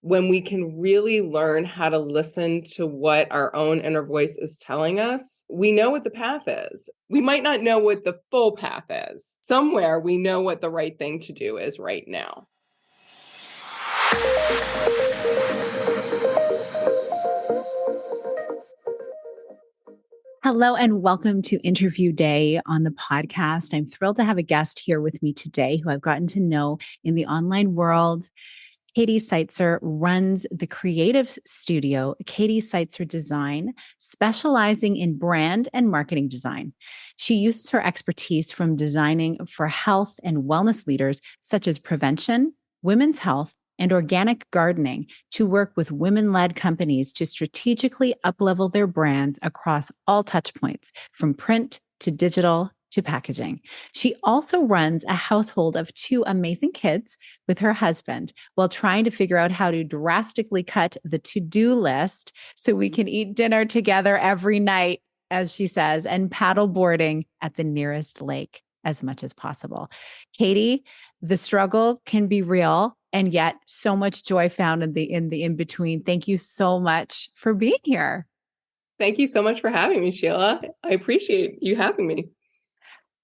when we can really learn how to listen to what our own inner voice is telling us, we know what the path is. We might not know what the full path is. Somewhere we know what the right thing to do is right now. Hello and welcome to Interview Day on the podcast. I'm thrilled to have a guest here with me today who I've gotten to know in the online world. Katie Seitzer runs the creative studio, Katie Seitzer Design, specializing in brand and marketing design. She uses her expertise from designing for health and wellness leaders such as prevention, women's health, and organic gardening to work with women-led companies to strategically uplevel their brands across all touchpoints, from print to digital to packaging. She also runs a household of 2 amazing kids with her husband while trying to figure out how to drastically cut the to-do list so we can eat dinner together every night, as she says, and paddle boarding at the nearest lake as much as possible. Katie, the struggle can be real and yet so much joy found in the in-between. Thank you so much for being here. Thank you so much for having me, Sheila. I appreciate you having me.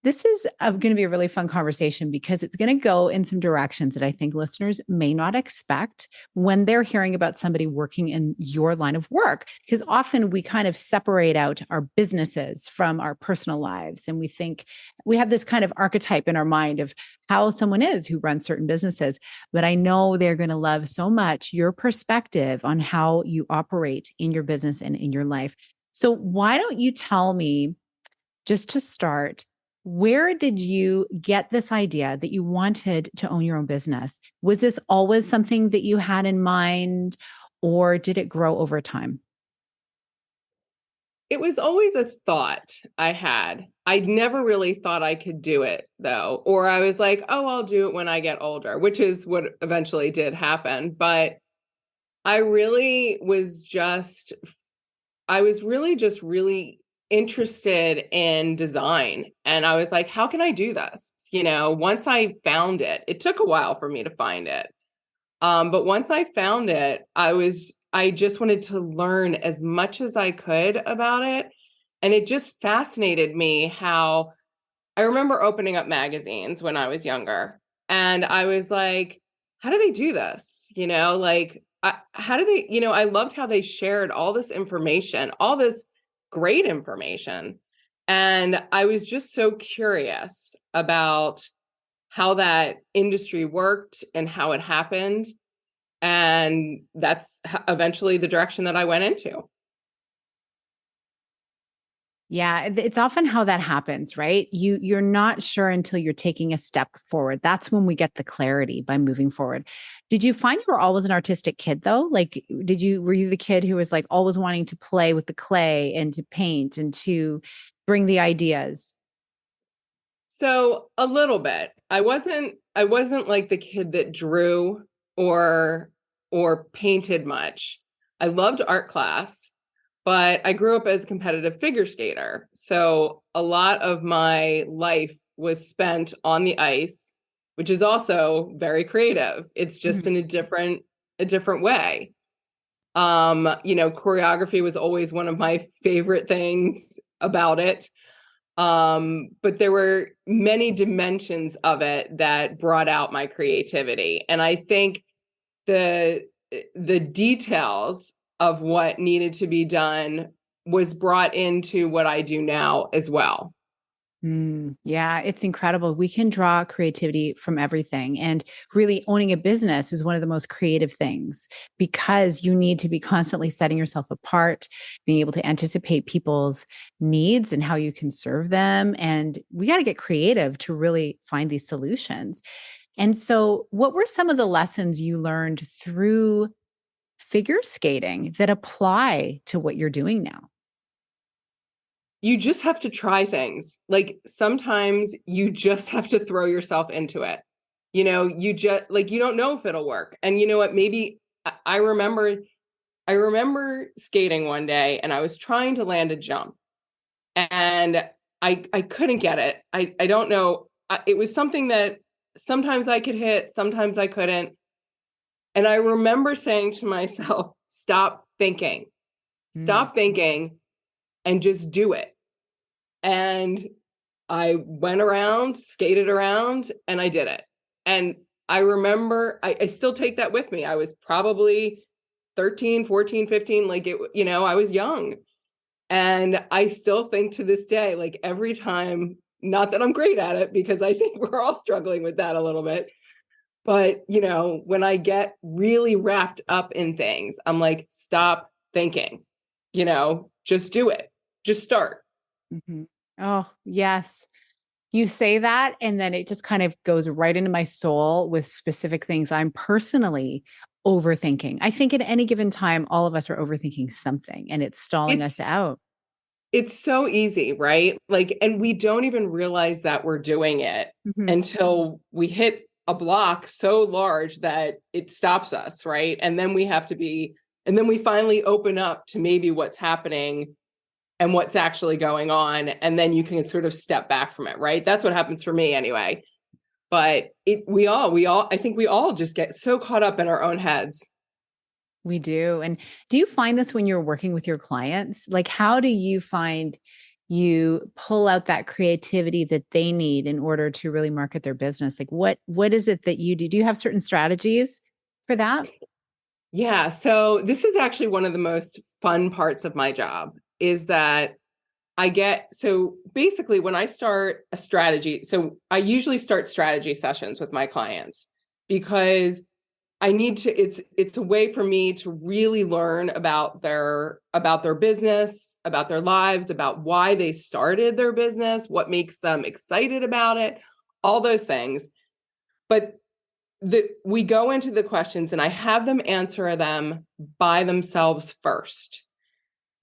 This is going to be a really fun conversation because it's going to go in some directions that I think listeners may not expect when they're hearing about somebody working in your line of work. Because often we kind of separate out our businesses from our personal lives. And we think we have this kind of archetype in our mind of how someone is who runs certain businesses. But I know they're going to love so much your perspective on how you operate in your business and in your life. So why don't you tell me, just to start, where did you get this idea that you wanted to own your own business? Was this always something that you had in mind, or did it grow over time? It was always a thought I had. I never really thought I could do it, though. Or I was like, oh, I'll do it when I get older, which is what eventually did happen. But I really was just, I was really just really interested in design. And I was like, how can I do this? Once I found it, it took a while for me to find it. But once I found it, I just wanted to learn as much as I could about it. And it just fascinated me how I remember opening up magazines when I was younger. And I was like, how do they do this? How do they, I loved how they shared all this information, all this great information. And I was just so curious about how that industry worked and how it happened. And that's eventually the direction that I went into. Yeah, it's often how that happens, right? You're not sure until you're taking a step forward. That's when we get the clarity by moving forward. Did you find you were always an artistic kid though? Like were you the kid who was like always wanting to play with the clay and to paint and to bring the ideas? So a little bit. I wasn't like the kid that drew or painted much. I loved art class, but I grew up as a competitive figure skater. So a lot of my life was spent on the ice, which is also very creative. It's just in a different way. Choreography was always one of my favorite things about it. But there were many dimensions of it that brought out my creativity. And I think the details of what needed to be done was brought into what I do now as well. Yeah, it's incredible. We can draw creativity from everything. And really owning a business is one of the most creative things because you need to be constantly setting yourself apart, being able to anticipate people's needs and how you can serve them. And we got to get creative to really find these solutions. And so, what were some of the lessons you learned through figure skating that apply to what you're doing now? You just have to try things. Like sometimes you just have to throw yourself into it. You just like, you don't know if it'll work. And you know what? Maybe I remember skating one day and I was trying to land a jump and I couldn't get it. I don't know. It was something that sometimes I could hit, sometimes I couldn't. And I remember saying to myself, Mm. stop thinking and just do it. And I went around, skated around, and I did it. And I remember, I still take that with me. I was probably 13, 14, 15, like it, I was young. And I still think to this day, like every time, not that I'm great at it, because I think we're all struggling with that a little bit. But, when I get really wrapped up in things, I'm like, stop thinking, just do it, just start. Mhm. Oh, yes. You say that, and then it just kind of goes right into my soul with specific things I'm personally overthinking. I think at any given time, all of us are overthinking something and it's stalling us It's out. it's so easy, right? Like, and we don't even realize that we're doing it Mhm. until we hit a block so large that it stops us, right? And then we finally open up to maybe what's happening and what's actually going on. And then you can sort of step back from it, right? That's what happens for me anyway. But I think we all just get so caught up in our own heads. We do. And do you find this when you're working with your clients? Like, how do you find you pull out that creativity that they need in order to really market their business? Like, what is it that you do? Do you have certain strategies for that? Yeah. So this is actually one of the most fun parts of my job is that so basically when I start a strategy, so I usually start strategy sessions with my clients because it's a way for me to really learn about their business, about their lives, about why they started their business, what makes them excited about it, all those things. But we go into the questions and I have them answer them by themselves first.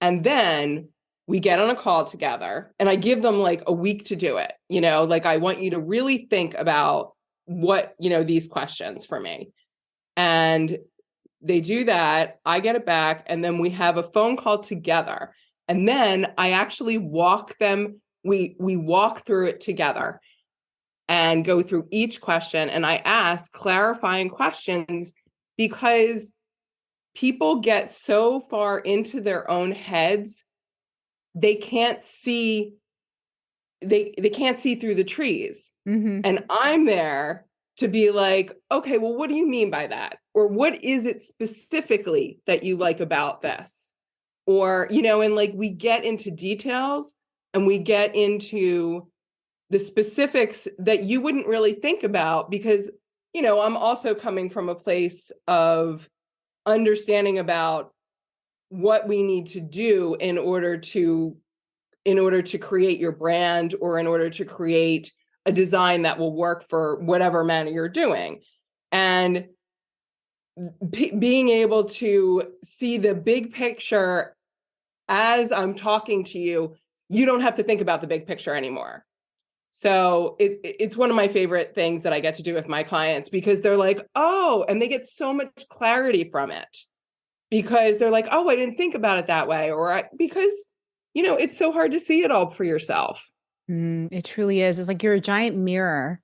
And then we get on a call together and I give them like a week to do it. Like I want you to really think about these questions for me. And they do that. I get it back. And then we have a phone call together. And then I actually we walk through it together and go through each question. And I ask clarifying questions because people get so far into their own heads they can't see they can't see through the trees. Hmm. And I'm there to be like, okay, well, what do you mean by that? Or what is it specifically that you like about this? Or, and like we get into details and we get into the specifics that you wouldn't really think about because, I'm also coming from a place of understanding about what we need to do in order to create your brand or in order to create a design that will work for whatever manner you're doing. And being able to see the big picture as I'm talking to you, you don't have to think about the big picture anymore. So it's one of my favorite things that I get to do with my clients because they're like, oh, and they get so much clarity from it because they're like, oh, I didn't think about it that way. Because, it's so hard to see it all for yourself. It truly is. It's like you're a giant mirror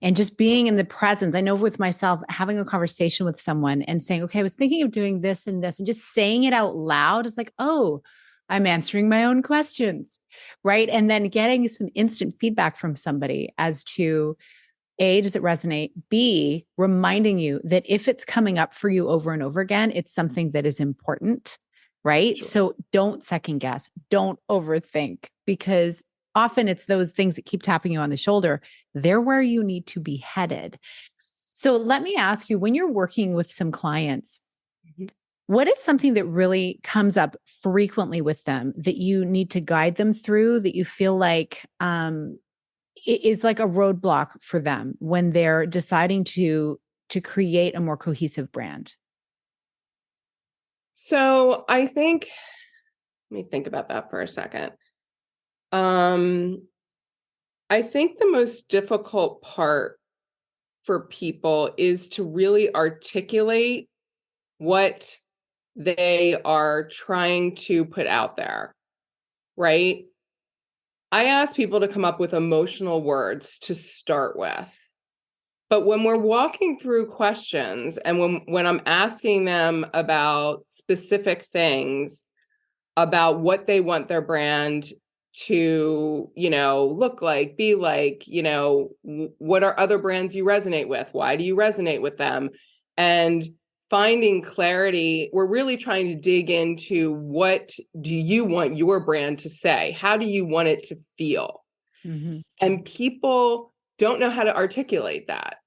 and just being in the presence. I know with myself, having a conversation with someone and saying, okay, I was thinking of doing this, and just saying it out loud is like, oh, I'm answering my own questions. Right. And then getting some instant feedback from somebody as to A, does it resonate? B, reminding you that if it's coming up for you over and over again, it's something that is important. Right. Sure. So don't second guess, don't overthink because often it's those things that keep tapping you on the shoulder. They're where you need to be headed. So let me ask you when you're working with some clients, Mhm. what is something that really comes up frequently with them that you need to guide them through that you feel like is like a roadblock for them when they're deciding to create a more cohesive brand? So let me think about that for a second. Um, I think the most difficult part for people is to really articulate what they are trying to put out there, right? I ask people to come up with emotional words to start with. But when we're walking through questions and when I'm asking them about specific things, about what they want their brand to, look like, be like, what are other brands you resonate with? Why do you resonate with them? And finding clarity, we're really trying to dig into, what do you want your brand to say? How do you want it to feel? Mm-hmm. And people don't know how to articulate that.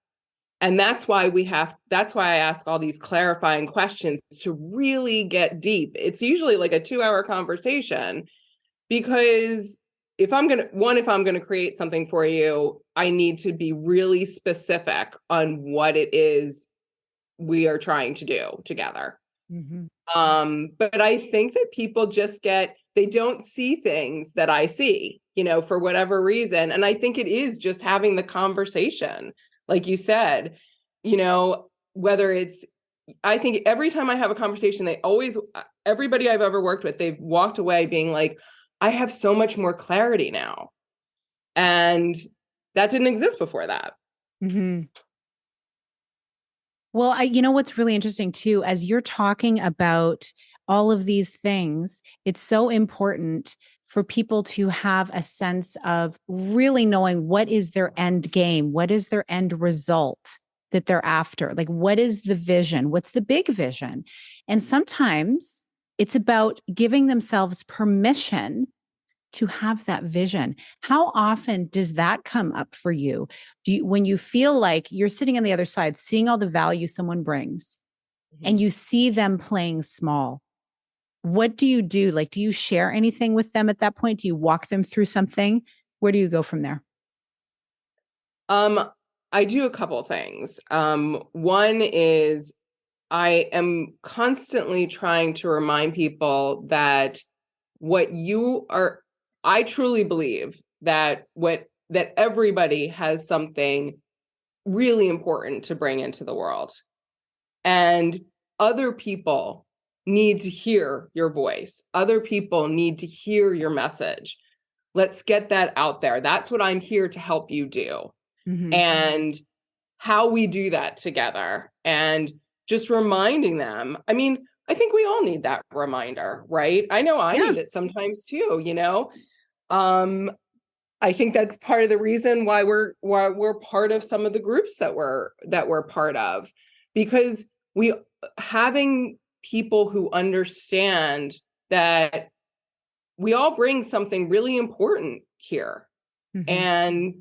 And that's why I ask all these clarifying questions to really get deep. It's usually like a 2-hour conversation, because if I'm going to create something for you, I need to be really specific on what it is we are trying to do together. Mm-hmm. But I think that people they don't see things that I see, for whatever reason. And I think it is just having the conversation, like you said, whether it's, I think every time I have a conversation, everybody I've ever worked with, they've walked away being like, I have so much more clarity now. And that didn't exist before that. Mm-hmm. Well, you know what's really interesting too, as you're talking about all of these things, it's so important for people to have a sense of really knowing what is their end game, what is their end result that they're after. Like, what is the vision? What's the big vision? And sometimes it's about giving themselves permission to have that vision. How often does that come up for you? When you feel like you're sitting on the other side, seeing all the value someone brings, Mm-hmm. and you see them playing small? What do you do? Like, do you share anything with them at that point? Do you walk them through something? Where do you go from there? I do a couple things. One is, I am constantly trying to remind people that what you are, I truly believe that everybody has something really important to bring into the world. And other people need to hear your voice. Other people need to hear your message. Let's get that out there. That's what I'm here to help you do. Mm-hmm. And how we do that together, and just reminding them. I mean, I think we all need that reminder, right? I know I Yeah. need it sometimes too. I think that's part of the reason why we're part of some of the groups that we're part of, because we having people who understand that we all bring something really important here. Mm-hmm. And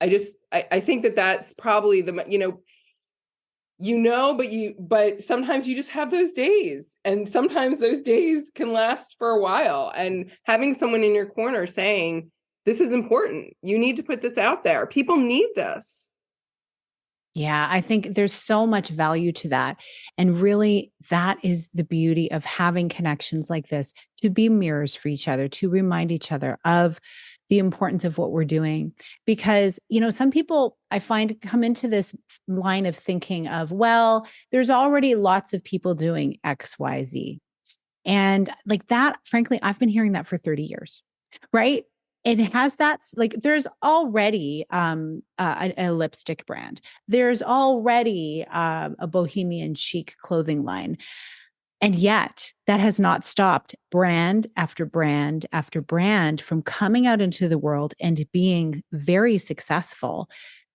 I think that that's probably but sometimes you just have those days, and sometimes those days can last for a while, and having someone in your corner saying, this is important, you need to put this out there, people need this. Yeah, I think there's so much value to that. And really, that is the beauty of having connections like this, to be mirrors for each other, to remind each other of the importance of what we're doing. Because, some people I find come into this line of thinking of, well, there's already lots of people doing XYZ. And like that, frankly, I've been hearing that for 30 years, right? And it has that, like, there's already a lipstick brand. There's already a bohemian chic clothing line. And yet that has not stopped brand after brand after brand from coming out into the world and being very successful,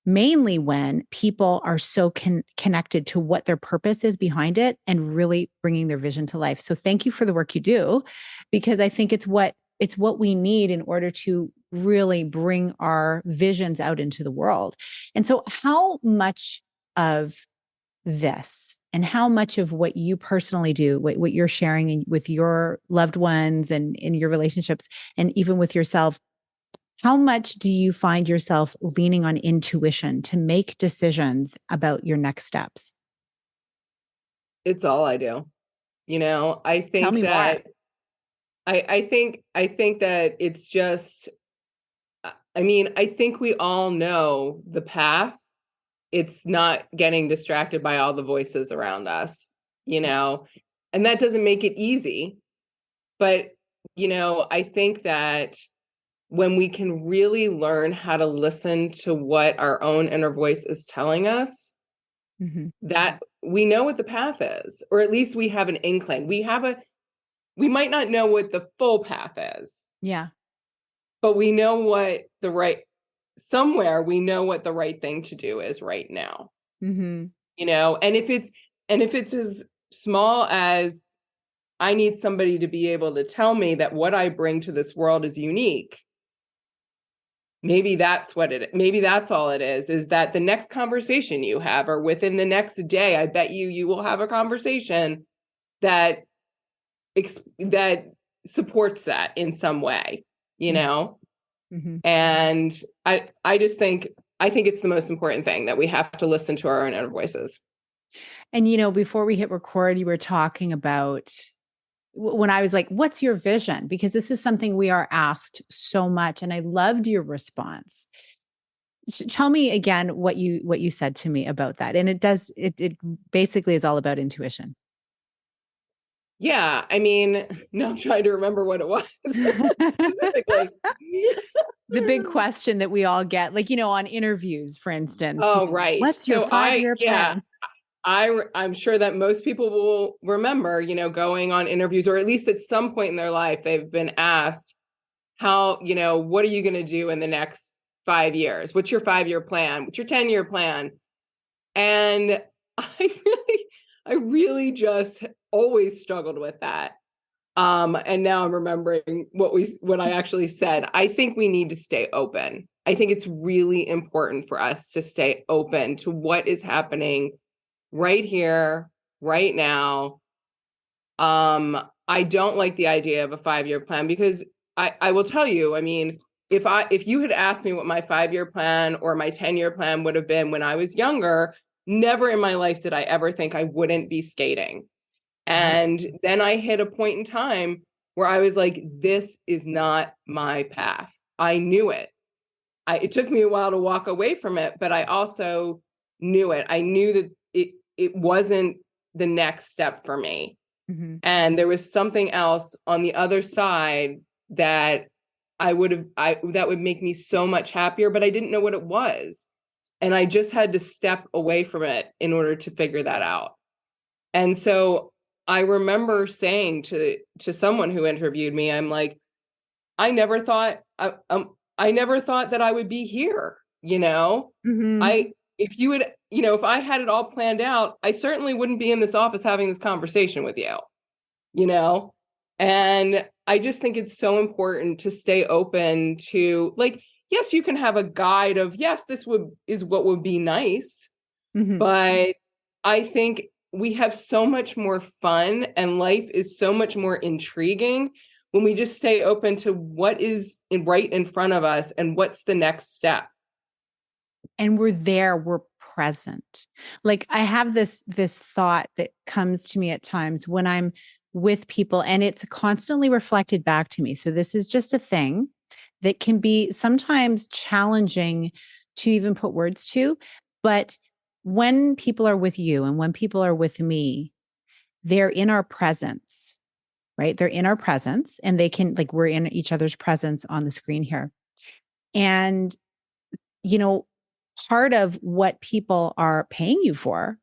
mainly when people are so connected to what their purpose is behind it and really bringing their vision to life. So thank you for the work you do, because I think it's what we need in order to really bring our visions out into the world. And so how much of this and how much of what you personally do, what you're sharing with your loved ones and in your relationships, and even with yourself, how much do you find yourself leaning on intuition to make decisions about your next steps? It's all I do. I Tell think me more. that I think that it's just, I mean, I think we all know the path. It's not getting distracted by all the voices around us, you know, and that doesn't make it easy. But, I think that when we can really learn how to listen to what our own inner voice is telling us, Mm-hmm. that we know what the path is, or at least we have an inkling. We might not know what the full path is, Yeah. but we know what the right, somewhere we know what the right thing to do is right now. Mm-hmm. And if it's as small as I need somebody to be able to tell me that what I bring to this world is unique. Maybe that's all it is that the next conversation you have, or within the next day, I bet you will have a conversation that that supports that in some way, you know? Mm-hmm. And I just think it's the most important thing, that we have to listen to our own inner voices. And, before we hit record, you were talking about when I was like, what's your vision? Because this is something we are asked so much. And I loved your response. Tell me again what you said to me about that. And it basically is all about intuition. Yeah, I mean, now I'm trying to remember what it was specifically. The big question that we all get, like, on interviews, for instance, Oh, right. what's your So 5-year yeah, plan? I'm sure that most people will remember, going on interviews, or at least at some point in their life, they've been asked how, what are you going to do in the next 5 years? What's your 5-year plan? What's your 10-year plan? And I really just always struggled with that. And now I'm remembering what I actually said. I think we need to stay open. I think it's really important for us to stay open to what is happening right here, right now. I don't like the idea of a 5-year plan, because I will tell you, I mean, if you had asked me what my 5-year plan or my 10-year plan would have been when I was younger, never in my life did I ever think I wouldn't be skating. Right. And then I hit a point in time where I was like, this is not my path. I knew it. It took me a while to walk away from it, but I also knew it. I knew that it wasn't the next step for me. Mm-hmm. And there was something else on the other side that that would make me so much happier, but I didn't know what it was. And I just had to step away from it in order to figure that out. And so I remember saying to someone who interviewed me, I'm like, I never thought I never thought that I would be here, Mm-hmm. I if you had, if I had it all planned out, I certainly wouldn't be in this office having this conversation with you, you know? And I just think it's so important to stay open to, like, yes, you can have a guide of, yes, is what would be nice, Mm-hmm. but I think we have so much more fun and life is so much more intriguing when we just stay open to what is right in front of us and what's the next step. And we're present. Like, I have this thought that comes to me at times when I'm with people, and it's constantly reflected back to me. So this is just a thing that can be sometimes challenging to even put words to. But when people are with you and when people are with me, they're in our presence, right? They're in our presence, and they can, like, we're in each other's presence on the screen here. And, you know, part of what people are paying you for,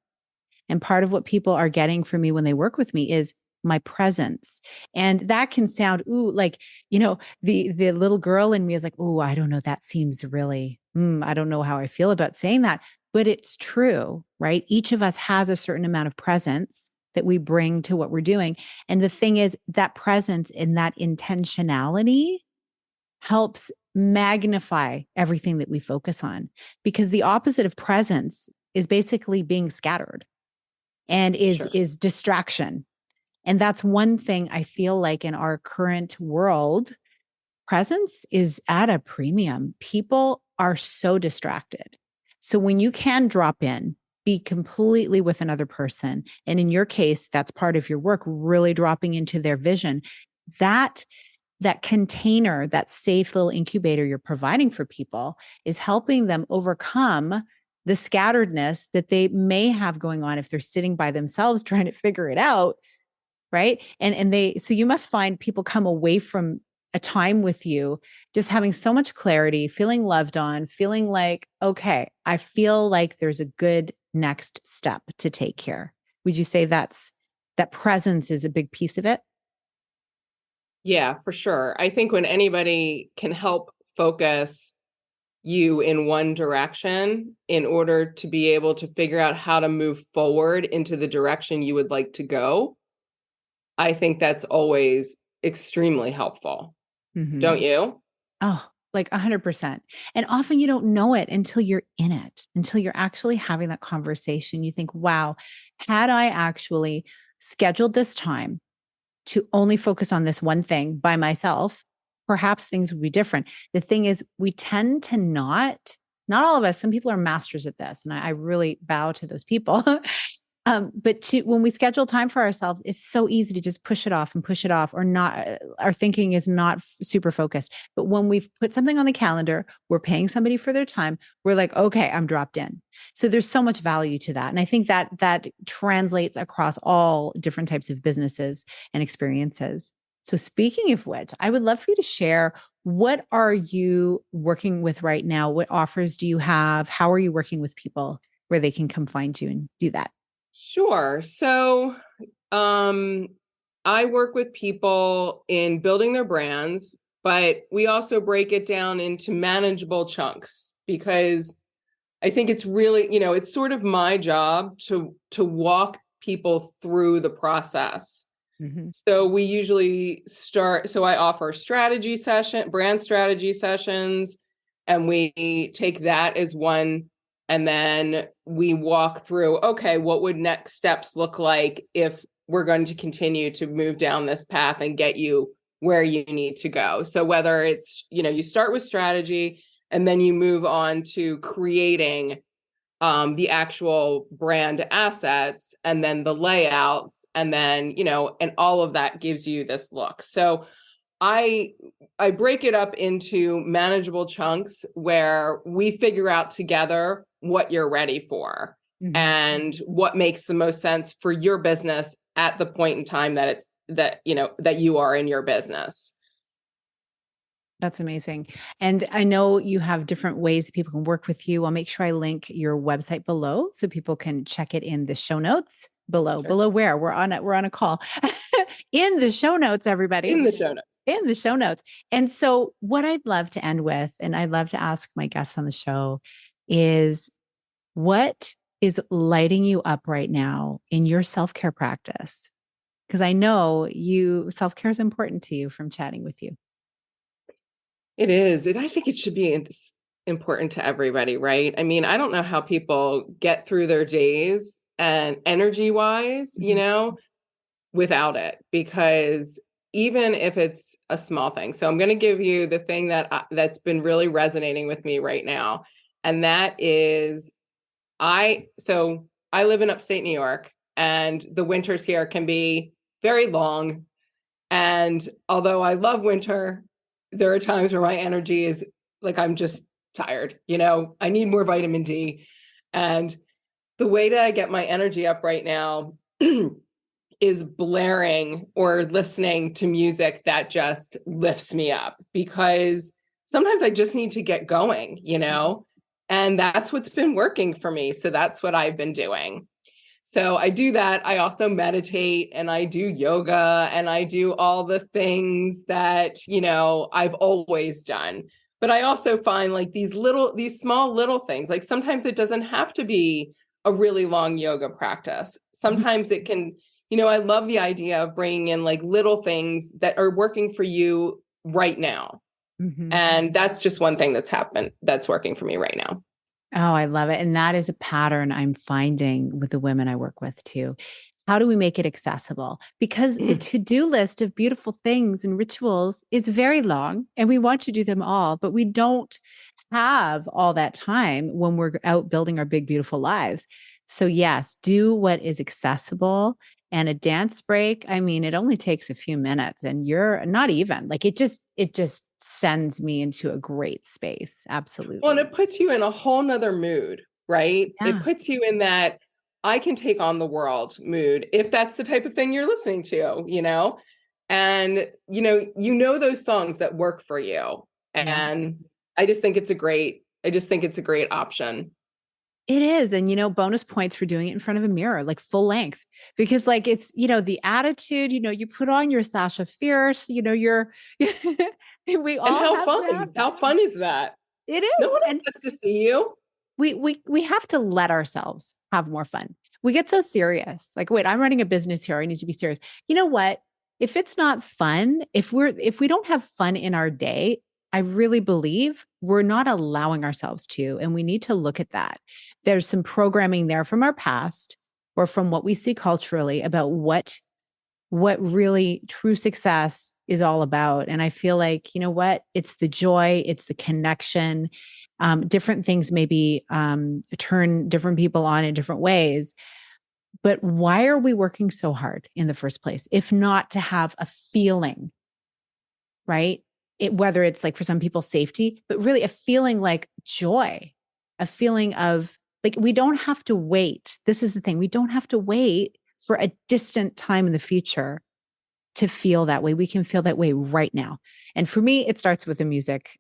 and part of what people are getting from me when they work with me, is my presence. And that can sound, ooh, like, the little girl in me is like, ooh, I don't know. That seems really, I don't know how I feel about saying that, but it's true, right? Each of us has a certain amount of presence that we bring to what we're doing. And the thing is, that presence and that intentionality helps magnify everything that we focus on, because the opposite of presence is basically being scattered, and is Sure. is distraction. And that's one thing I feel like in our current world, presence is at a premium. People are so distracted. So when you can drop in, be completely with another person, and in your case, that's part of your work, really dropping into their vision, that that container, that safe little incubator you're providing for people, is helping them overcome the scatteredness that they may have going on if they're sitting by themselves trying to figure it out, right? And so you must find people come away from a time with you, just having so much clarity, feeling loved on, feeling like, okay, I feel like there's a good next step to take here. Would you say that presence is a big piece of it? Yeah, for sure. I think when anybody can help focus you in one direction in order to be able to figure out how to move forward into the direction you would like to go, I think that's always extremely helpful. Mm-hmm. Don't you? Oh, like 100%. And often you don't know it until you're in it, until you're actually having that conversation. You think, wow, had I actually scheduled this time to only focus on this one thing by myself, perhaps things would be different. The thing is, we tend to not all of us, some people are masters at this, and I really bow to those people. But when we schedule time for ourselves, it's so easy to just push it off, or not. Our thinking is not super focused. But when we've put something on the calendar, we're paying somebody for their time. We're like, okay, I'm dropped in. So there's so much value to that, and I think that translates across all different types of businesses and experiences. So speaking of which, I would love for you to share, what are you working with right now? What offers do you have? How are you working with people where they can come find you and do that? Sure. So, um, I work with people in building their brands, but we also break it down into manageable chunks because I think it's really, it's sort of my job to walk people through the process. Mhm. So we usually so I offer brand strategy sessions, and we take that as one, and then we walk through, okay, what would next steps look like if we're going to continue to move down this path and get you where you need to go. So whether it's, you start with strategy and then you move on to creating the actual brand assets and then the layouts, and then, and all of that gives you this look. So I I break it up into manageable chunks where we figure out together what you're ready for Mhm. and what makes the most sense for your business at the point in time that you are in your business. That's amazing. And I know you have different ways that people can work with you. I'll make sure I link your website below so people can check it in the show notes below. Sure. Below where? We're on a call. In the show notes, everybody. In the show notes. In the show notes. And so what I'd love to end with, and I'd love to ask my guests on the show, is what is lighting you up right now in your self-care practice? Because I know self-care is important to you from chatting with you. It is. I think it should be important to everybody, right? I mean, I don't know how people get through their days and energy wise, Mhm. without it, because even if it's a small thing. So I'm going to give you the thing that's been really resonating with me right now. And that is I live in upstate New York, and the winters here can be very long, and although I love winter, there are times where my energy is like, I'm just tired. I need more vitamin D. And the way that I get my energy up right now is blaring or listening to music that just lifts me up, because sometimes I just need to get going. And that's what's been working for me. So that's what I've been doing. So I do that. I also meditate and I do yoga and I do all the things that, I've always done. But I also find like these small little things, like sometimes it doesn't have to be a really long yoga practice. Mhm. Sometimes it can, I love the idea of bringing in like little things that are working for you right now. Mhm. And that's just one thing that's working for me right now. Oh, I love it. And that is a pattern I'm finding with the women I work with too. How do we make it accessible? Because the to do list of beautiful things and rituals is very long, and we want to do them all, but we don't have all that time when we're out building our big, beautiful lives. So, yes, do what is accessible. And a dance break, I mean, it only takes a few minutes, and you're not even like, it just sends me into a great space. Well, and Absolutely. it puts you in a whole nother mood, right? It Yeah. puts you in that I can take on the world mood if that's the type of thing you're listening to. And those songs that work for you. Yeah. And I just think it's a great option. It is. And, bonus points for doing it in front of a mirror, like full length, because like it's, the attitude, you put on your Sasha Fierce, you're, we And all have to have how that. fun is that? It No is. one else And has to see you. we have to let ourselves have more fun. We get so serious. Like, wait, I'm running a business here. I need to be serious. You know what? If it's not fun, if we don't have fun in our day, I really believe we're not allowing ourselves to, and we need to look at that. There's some programming there from our past or from what we see culturally about what really true success is all about. And I feel like, you know what? It's the joy, it's the connection. Different things maybe turn different people on in different ways. But why are we working so hard in the first place? If not to have a feeling, right? Whether it's like for some people safety, but really a feeling like joy, a feeling of like we don't have to wait. This is the thing. We don't have to wait for a distant time in the future to feel that way. We can feel that way right now. And for me, it starts with the music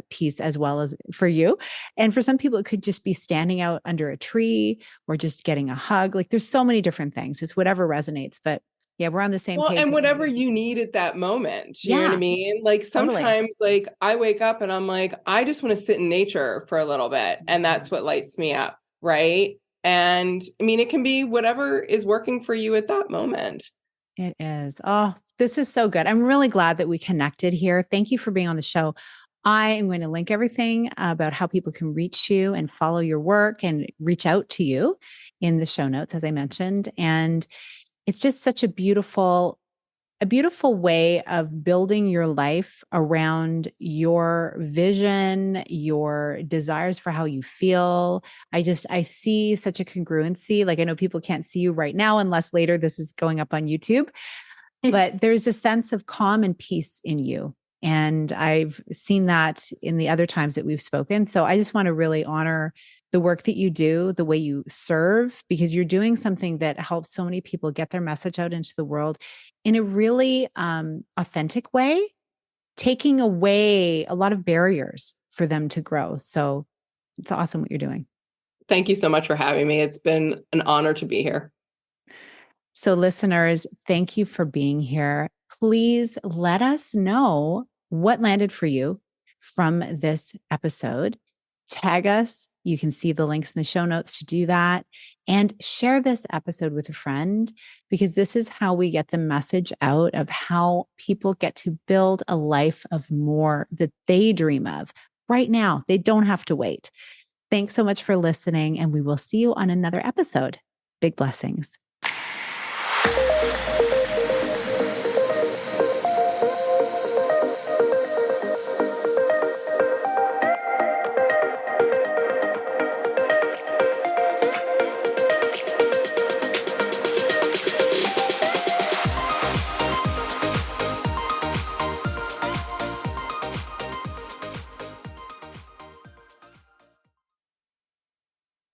piece as well as for you. And for some people, it could just be standing out under a tree or just getting a hug. Like there's so many different things. It's whatever resonates. But yeah, we're on the same Well, page. and whatever you need at that moment, you know what I Yeah, mean? Like totally. sometimes like I wake up and I'm like, I just want to sit in nature for a little bit. And that's what lights me up. Right. And I mean, it can be whatever is working for you at that moment. It is. Oh, this is so good. I'm really glad that we connected here. Thank you for being on the show. I am going to link everything about how people can reach you and follow your work and reach out to you in the show notes, as I mentioned. And it's just such a beautiful way of building your life around your vision, your desires for how you feel. I see such a congruency. Like I know people can't see you right now unless later this is going up on YouTube, but there's a sense of calm and peace in you. And I've seen that in the other times that we've spoken. So I just want to really honor the work that you do, the way you serve, because you're doing something that helps so many people get their message out into the world in a really authentic way, taking away a lot of barriers for them to grow. So it's awesome what you're doing. Thank you so much for having me. It's been an honor to be here. So, listeners, thank you for being here. Please let us know what landed for you from this episode. Tag us. You can see the links in the show notes to do that. And share this episode with a friend, because this is how we get the message out of how people get to build a life of more that they dream of right now. They don't have to wait. Thanks so much for listening, and we will see you on another episode. Big blessings.